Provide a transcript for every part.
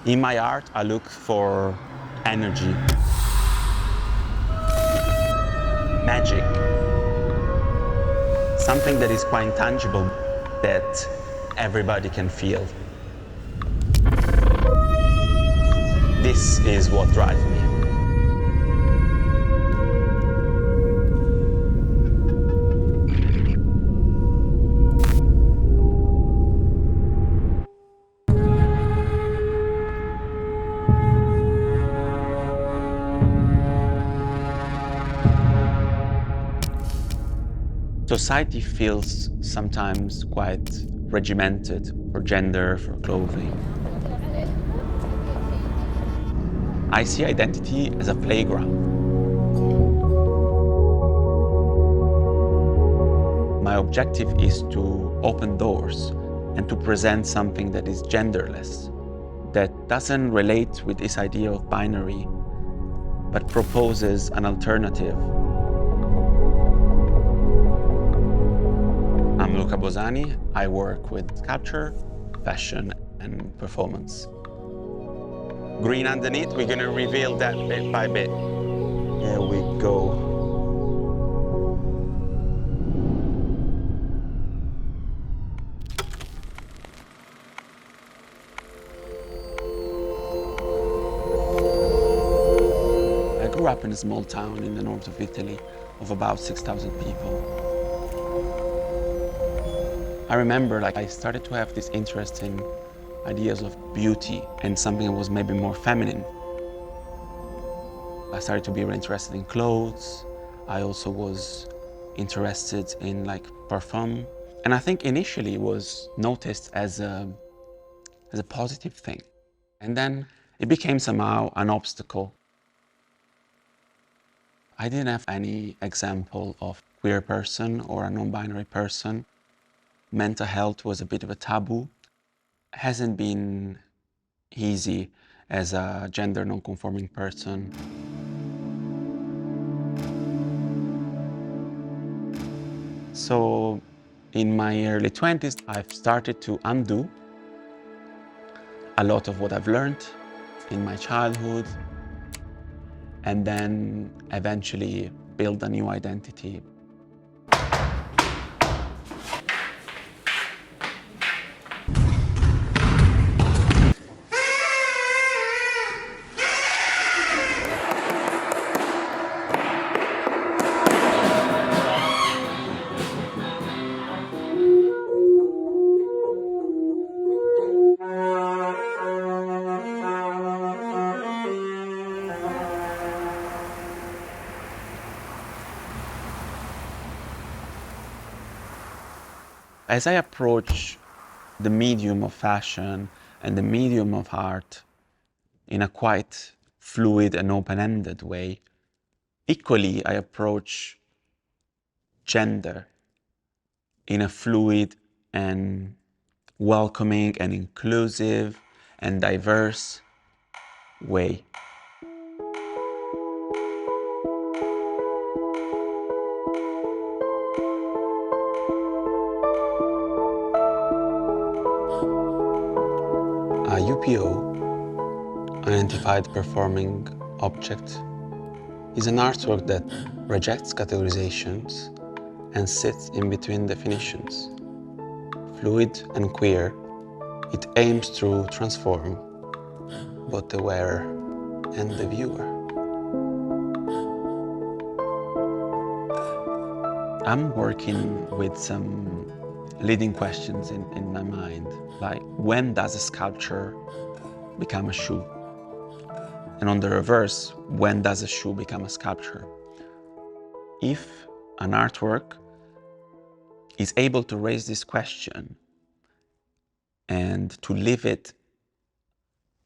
In my art, I look for energy, magic, something that is quite intangible, that everybody can feel. This is what drives me. Society feels sometimes quite regimented for gender, for clothing. I see identity as a playground. My objective is to open doors and to present something that is genderless, that doesn't relate with this idea of binary, but proposes an alternative. I'm Luca Bosani. I work with sculpture, fashion, and performance. Green underneath, we're gonna reveal that bit by bit. There we go. I grew up in a small town in the north of Italy of about 6,000 people. I remember I started to have this interest in ideas of beauty and something that was maybe more feminine. I started to be really interested in clothes. I also was interested in perfume. And I think initially it was noticed as a positive thing. And then it became somehow an obstacle. I didn't have any example of queer person or a non-binary person. Mental health was a bit of a taboo. It hasn't been easy as a gender non-conforming person. So in my early 20s, I've started to undo a lot of what I've learned in my childhood, and then eventually build a new identity. As I approach the medium of fashion and the medium of art in a quite fluid and open-ended way, equally I approach gender in a fluid and welcoming and inclusive and diverse way. A UPO, Unidentified Performing Object, is an artwork that rejects categorizations and sits in between definitions. Fluid and queer, it aims to transform both the wearer and the viewer. I'm working with some leading questions in my mind, like when does a sculpture become a shoe? And on the reverse, when does a shoe become a sculpture? If an artwork is able to raise this question and to leave it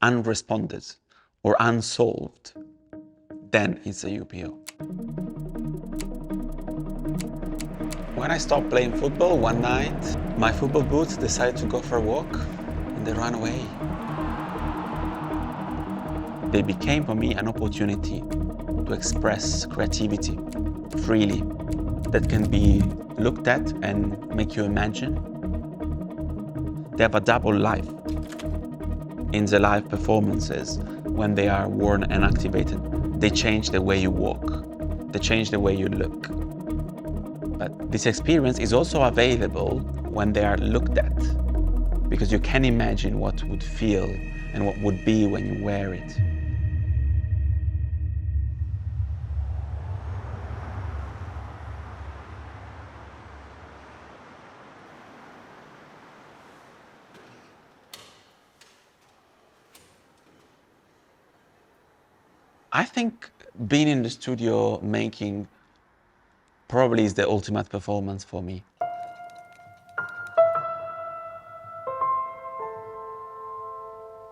unresponded or unsolved, then it's a UPO. When I stopped playing football one night, my football boots decided to go for a walk and they ran away. They became for me an opportunity to express creativity freely, that can be looked at and make you imagine. They have a double life. in the live performances, when they are worn and activated, they change the way you walk, they change the way you look. But this experience is also available when they are looked at, because you can imagine what would feel and what would be when you wear it. I think being in the studio making probably is the ultimate performance for me.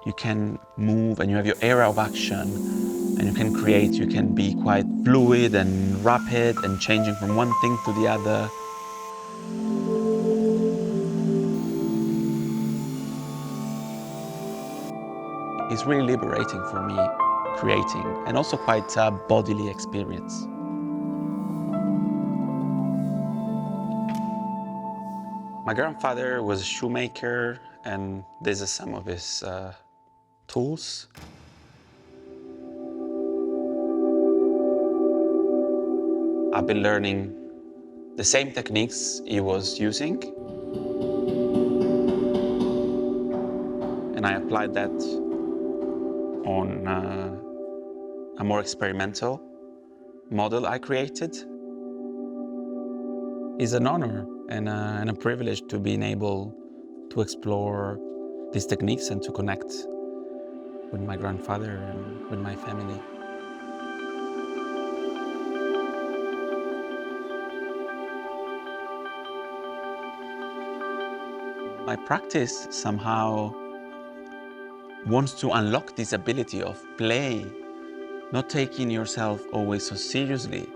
You can move and you have your area of action and you can create, you can be quite fluid and rapid and changing from one thing to the other. It's really liberating for me, creating, and also quite a bodily experience. My grandfather was a shoemaker, and these are some of his tools. I've been learning the same techniques he was using, and I applied that on a more experimental model I created. It's an honor and a privilege to be able to explore these techniques and to connect with my grandfather and with my family. My practice somehow wants to unlock this ability of play, not taking yourself always so seriously,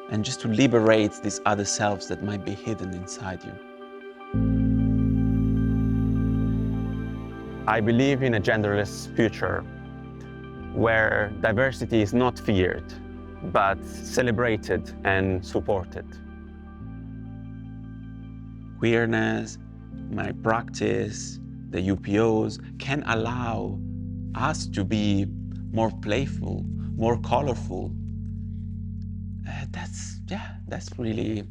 and just to liberate these other selves that might be hidden inside you. I believe in a genderless future where diversity is not feared, but celebrated and supported. Queerness, my practice, the UPOs can allow us to be more playful, more colorful. That's really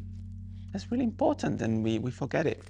important, and we forget it.